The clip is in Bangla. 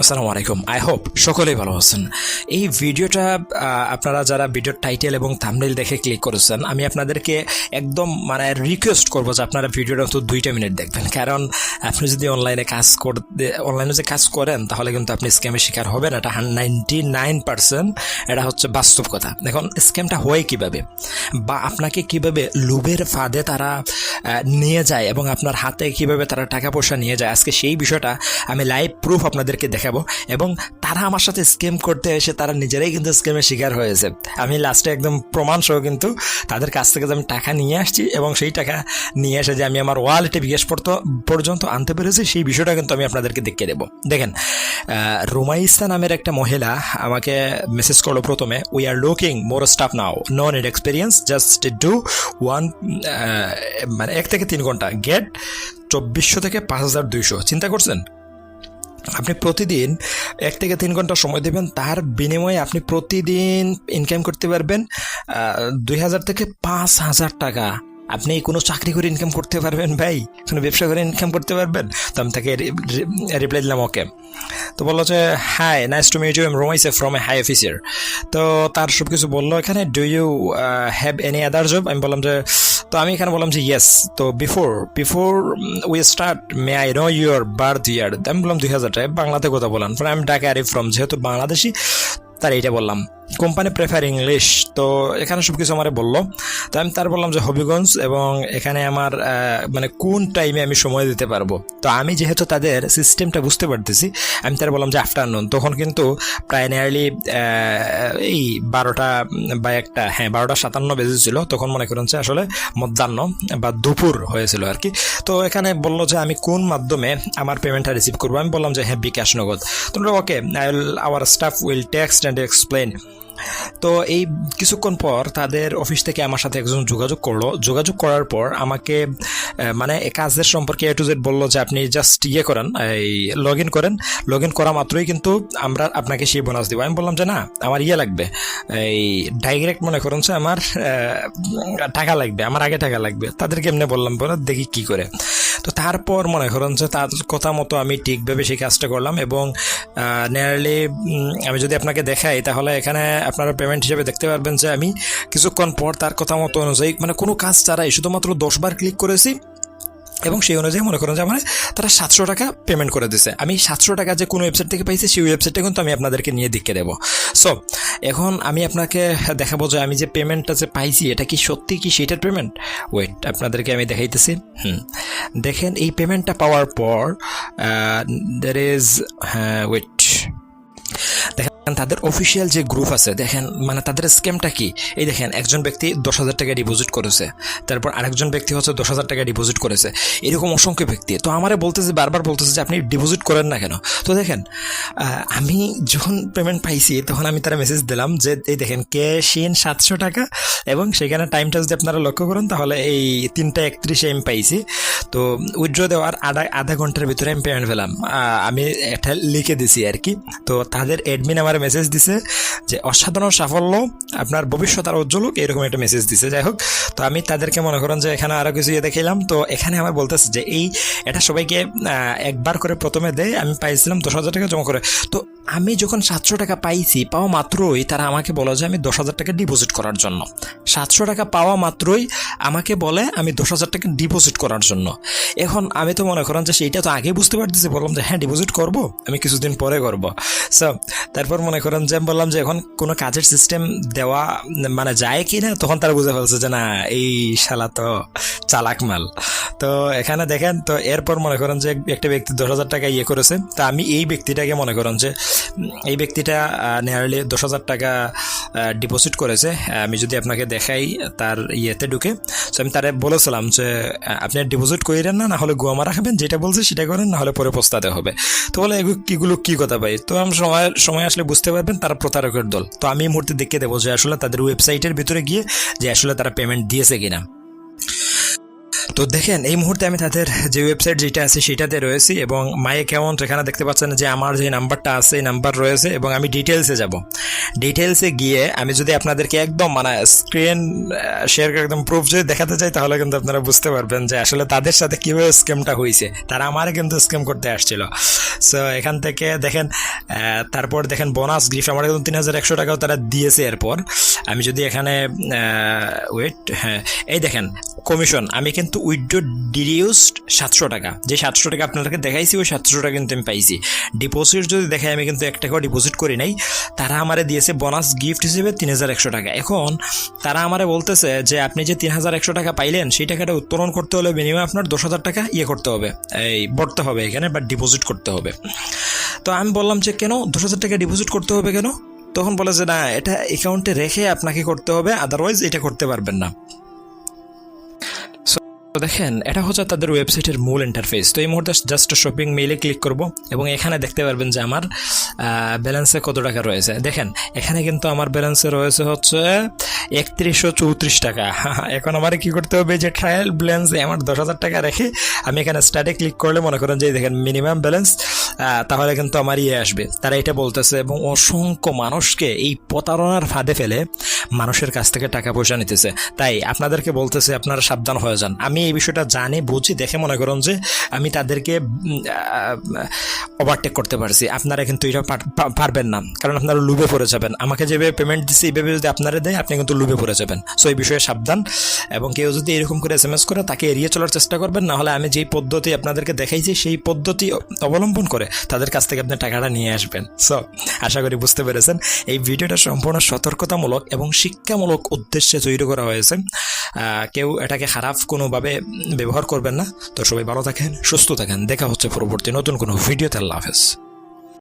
আসসালামু আলাইকুম। আই হোপ সকলেই ভালো আছেন। এই ভিডিওটা আপনারা যারা ভিডিওর টাইটেল এবং থাম্বনেইল দেখে ক্লিক করেছেন, আমি আপনাদেরকে একদম রিকোয়েস্ট করবো যে আপনারা ভিডিওটা অন্তত 2টা মিনিট দেখবেন। কারণ আপনি যদি অনলাইনে যে কাজ করেন তাহলে কিন্তু আপনি স্ক্যামের শিকার হবেন। এটা 99% এটা হচ্ছে বাস্তব কথা। এখন স্ক্যামটা হয় কিভাবে, বা আপনাকে কিভাবে লোভের ফাঁদে তারা নিয়ে যায় এবং আপনার হাতে কিভাবে তারা টাকা পয়সা নিয়ে যায়, আজকে সেই বিষয়টা আমি লাইভ প্রুফ আপনাদেরকে দেখাবো। এবং তারা আমার সাথে স্ক্যাম করতে এসে তারা নিজেরাই কিন্তু স্ক্যামের শিকার হয়েছে। আমি লাস্টে একদম প্রমাণ সহ কিন্তু তাদের কাছ থেকে আমি টাকা নিয়ে আসছি এবং সেই টাকা নিয়ে এসে যে আমি আমার ওয়ালেটে বিকাশ পর্যন্ত আনতে পেরেছি, সেই বিষয়টা কিন্তু আমি আপনাদেরকে দেখিয়ে দেবো। দেখেন, রুমাইসা নামের একটা মহিলা আমাকে মেসেজ করলো প্রথমে, we are looking more staff now, no need experience, just do 1 থেকে 3 ঘন্টা, গেট 2400 থেকে 5200। চিন্তা করছেন, আপনি প্রতিদিন 1 থেকে 3 ঘন্টা সময় দেবেন, তার বিনিময়ে আপনি প্রতিদিন ইনকাম করতে পারবেন 2000 থেকে 5000 টাকা। আপনি কোনো চাকরি করে ইনকাম করতে পারবেন ভাই, কোনো ব্যবসা করে ইনকাম করতে পারবেন? তো আমি তাকে রিপ্লাই দিলাম ওকে। তো বললো যে hi, nice to meet you, am Romaisa from a high officer. তো তার সব কিছু বললো এখানে, do you have any other job? আমি বললাম যে, তো আমি এখানে বললাম যে ইয়েস। তো before we start may I know your birth ইয়ার? আমি বললাম 2000 টাকা, বাংলাতে কথা বললাম। I am Dhaka Arif from, যেহেতু বাংলাদেশি তার এইটা বললাম। Company prefer English. তো এখানে সব কিছু আমার বললো। তো আমি তার বললাম যে হবিগঞ্জ, এবং এখানে আমার কোন টাইমে আমি সময় দিতে পারবো। তো আমি যেহেতু তাদের সিস্টেমটা বুঝতে পারতেছি, আমি তার বললাম যে আফটারনুন। তখন কিন্তু প্রায় নিয়ারলি এই 12টা বা 1টা, 12:57 বেজেছিল। তখন মনে করেন যে আসলে মধ্যাহ্ন বা দুপুর হয়েছিল আর কি। তো এখানে বললো যে আমি কোন মাধ্যমে আমার পেমেন্টটা রিসিভ করবো। আমি বললাম যে বিকাশ নগদ। তোমরা okay, our staff will text and explain. তো এই কিছুক্ষণ পর তাদের অফিস থেকে আমার সাথে একজন যোগাযোগ করলো। যোগাযোগ করার পর আমাকে কাজের সম্পর্কে A to Z বললো যে আপনি জাস্ট করেন, এই লগ ইন করা মাত্রই কিন্তু আমরা আপনাকে সেই বোনাস দিব। আমি বললাম যে না, আমার লাগবে, এই ডাইরেক্ট মনে করুন যে আমার টাকা লাগবে, আমার আগে টাকা লাগবে। তাদেরকে এমনি বললাম, দেখি কি করে। তো তারপর মনে করেন যে তার কথা মতো আমি ঠিকভাবে সেই কাজটা করলাম, এবং নিয়ারলি আমি যদি আপনাকে দেখাই তাহলে এখানে আপনারা পেমেন্ট হিসেবে দেখতে পারবেন যে আমি কিছুক্ষণ পর তার কথা মতো অনুযায়ী কোনো কাজ ছাড়াই শুধুমাত্র 10 বার ক্লিক করেছি, এবং সেই অনুযায়ী মনে করেন যে তারা 700 টাকা পেমেন্ট করে দিছে। আমি 700 টাকা যে কোনো ওয়েবসাইট থেকে পাইছি, সেই ওয়েবসাইটটা কিন্তু আমি আপনাদেরকে নিয়ে দেখিয়ে দেবো। সো এখন আমি আপনাকে দেখাবো যে আমি যে পেমেন্টটা যে পাইছি এটা কি সত্যি কি সেটার পেমেন্ট। ওয়েট, আপনাদেরকে আমি দেখাইতেছি। দেখেন, এই পেমেন্টটা পাওয়ার পর দের ইজ, ওয়েট, দেখেন তাদের অফিসিয়াল যে গ্রুপ আছে, দেখেন তাদের স্ক্যামটা কি। এই দেখেন, একজন ব্যক্তি 10,000 টাকা ডিপোজিট করেছে, তারপর আরেকজন ব্যক্তি হচ্ছে 10,000 টাকা ডিপোজিট করেছে, এরকম অসংখ্য ব্যক্তি। তো আমারে বারবার বলতেছে যে আপনি ডিপোজিট করেন না কেন। তো দেখেন, আমি যখন পেমেন্ট পাইছি তখন আমি তারা মেসেজ দিলাম যে এই দেখেন ক্যাশ ইন 700 টাকা, এবং সেখানে টাইমটা যদি আপনারা লক্ষ্য করেন তাহলে এই 3:31 আমি পাইছি। তো উইথড্র দেওয়ার আধা ঘন্টার ভিতরে আমি পেমেন্ট পেলাম। আমি এটা লিখে দিছি আর কি। তো তাদের অ্যাডমিন আমার মেসেজ দিছে যে অসাধারণ সাফল্য, আপনার ভবিষ্যৎ আর উজ্জ্বল হোক, এরকম একটা মেসেজ দিছে। যাই হোক, তো আমি তাদেরকে মনে করেন যে এখানে আরও কিছু দেখাইলাম। তো এখানে আমার বলতেছে যে এটা সবাইকে একবার করে প্রথমে দেয়। আমি পাইছিলাম 10,000 টাকা জমা করে। তো আমি যখন 700 টাকা পাইছি, পাওয়া মাত্রই তারা আমাকে বলে যে আমি 10,000 টাকা ডিপোজিট করার জন্য। 700 টাকা পাওয়া মাত্রই আমাকে বলে আমি 10,000 টাকা ডিপোজিট করার জন্য। এখন আমি তো মনে করেন যে সেইটা তো আগে বুঝতে পারতেছি, বললাম যে হ্যাঁ ডিপোজিট করবো, আমি কিছুদিন পরে করবো। সো তারপর মনে করেন যে আমি বললাম যে এখন কোনো কাজের সিস্টেম দেওয়া যায় কি না, তখন তারা বুঝে ফেলছে যে না, এই শালা তো চালাক মাল। তো এখানে দেখেন, তো এরপর মনে করেন যে একটা ব্যক্তি 10,000 টাকা করেছে। তা আমি এই ব্যক্তিটাকে মনে করেন যে এই ব্যক্তিটা নিয়ারলি 10,000 টাকা ডিপোজিট করেছে। আমি যদি আপনাকে দেখাই তার ঢুকে, তো আমি তারা বলেছিলাম যে আপনি ডিপোজিট করেন না হলে গোয়া মারা খাবেন, যেটা বলছে সেটা করেন, না হলে পরে পস্তাতে হবে। তো বলে এগুলো কি কথা ভাই। তো আমি সময় আসলে বুঝতে পারবেন তারা প্রতারকের দল। তো আমি এই মুহূর্তে দেখে দেবো যে আসলে তাদের ওয়েবসাইটের ভিতরে গিয়ে যে আসলে তারা পেমেন্ট দিয়েছে কিনা। তো দেখেন এই মুহূর্তে আমি তাদের যে ওয়েবসাইট যেটা আছে সেটাতে রয়েছি এবং মাই অ্যাকাউন্ট এখানে দেখতে পাচ্ছেন যে আমার যে নাম্বারটা আছে এই নাম্বার রয়েছে এবং আমি ডিটেলসে যাব। ডিটেলসে গিয়ে আমি যদি আপনাদেরকে একদম মানে স্ক্রিন শেয়ার করে একদম প্রুফ যদি দেখাতে চাই তাহলে কিন্তু আপনারা বুঝতে পারবেন যে আসলে তাদের সাথে কীভাবে স্ক্যামটা হয়েছে। তারা আমারে কিন্তু স্ক্যাম করতে আসছিল। সো এখান থেকে দেখেন তারপর দেখেন বোনাস গিফট আমার কিন্তু 3100 টাকাও তারা দিয়েছে। এরপর আমি যদি এখানে ওয়েট, হ্যাঁ এই দেখেন কমিশন, আমি কিন্তু উইথড্র ডিডিউসড 700 টাকা, যে 700 টাকা আপনাদেরকে দেখাইছি ওই 700 টাকা কিন্তু আমি পাইছি। ডিপোজিট যদি দেখাই আমি কিন্তু 1 টাকাও ডিপোজিট করি নাই। তারা আমারে দিয়েছে বোনাস গিফট হিসেবে 3100 টাকা। এখন তারা আমারে বলতেছে যে আপনি যে 3100 টাকা পাইলেন সেই টাকাটা উত্তোলন করতে হলে মিনিমাম আপনার 10,000 টাকা করতে হবে, এই ভরতে হবে এখানে বা ডিপোজিট করতে হবে। তো আমি বললাম যে কেন 10,000 টাকা ডিপোজিট করতে হবে কেন? তখন বলে যে না, এটা অ্যাকাউন্টে রেখে আপনাকে করতে হবে, আদারওয়াইজ এটা করতে পারবেন না। তো দেখেন এটা হচ্ছে তাদের ওয়েবসাইটের মূল ইন্টারফেস। তো এই মুহূর্তে জাস্ট শপিং মেইলে ক্লিক করব এবং এখানে দেখতে পারবেন যে আমার ব্যালেন্সে কত টাকা রয়েছে। দেখেন এখানে কিন্তু আমার ব্যালেন্সে রয়েছে হচ্ছে 3134 টাকা। এখন আমার কি করতে হবে, যে ট্রায়াল ব্যালেন্সে আমার 10,000 টাকা রেখে আমি এখানে স্টার্টে ক্লিক করলে মনে করেন যে দেখেন মিনিমাম ব্যালেন্স, তাহলে কিন্তু আমার আসবে। তারা এটা বলতেছে এবং অসংখ্য মানুষকে এই প্রতারণার ফাঁদে ফেলে মানুষের কাছ থেকে টাকা পয়সা নিতেছে। তাই আপনাদেরকে বলতেছে আপনারা সাবধান হয়ে যান। আমি এই বিষয়টা জানি বুঝি দেখে মনে করেন যে আমি তাদেরকে ওভারটেক করতে পারছি। আপনারা কিন্তু এটা পারবেন না, কারণ আপনারা লুভে পড়ে যাবেন। আমাকে যেভাবে পেমেন্ট দিচ্ছে এইভাবে যদি আপনারা দেয় আপনি কিন্তু লুভে পড়ে যাবেন। সো এই বিষয়ে সাবধান, এবং কেউ যদি এরকম করে SMS করে তাকে এড়িয়ে চলার চেষ্টা করবেন। না হলে আমি যেই পদ্ধতি আপনাদেরকে দেখাইছি সেই পদ্ধতি অবলম্বন করে তাদের কাছ থেকে আপনি টাকাটা নিয়ে আসবেন। সো আশা করি বুঝতে পেরেছেন। এই ভিডিওটা সম্পূর্ণ সতর্কতামূলক এবং শিক্ষামূলক উদ্দেশ্যে তৈরি করা হয়েছে। কেউ এটাকে খারাপ কোনোভাবে ব্যবহার করবেন না। তো সবাই ভালো থাকেন, সুস্থ থাকেন। দেখা হচ্ছে পরবর্তী নতুন কোনো ভিডিওতে। আল্লাহ হাফেজ।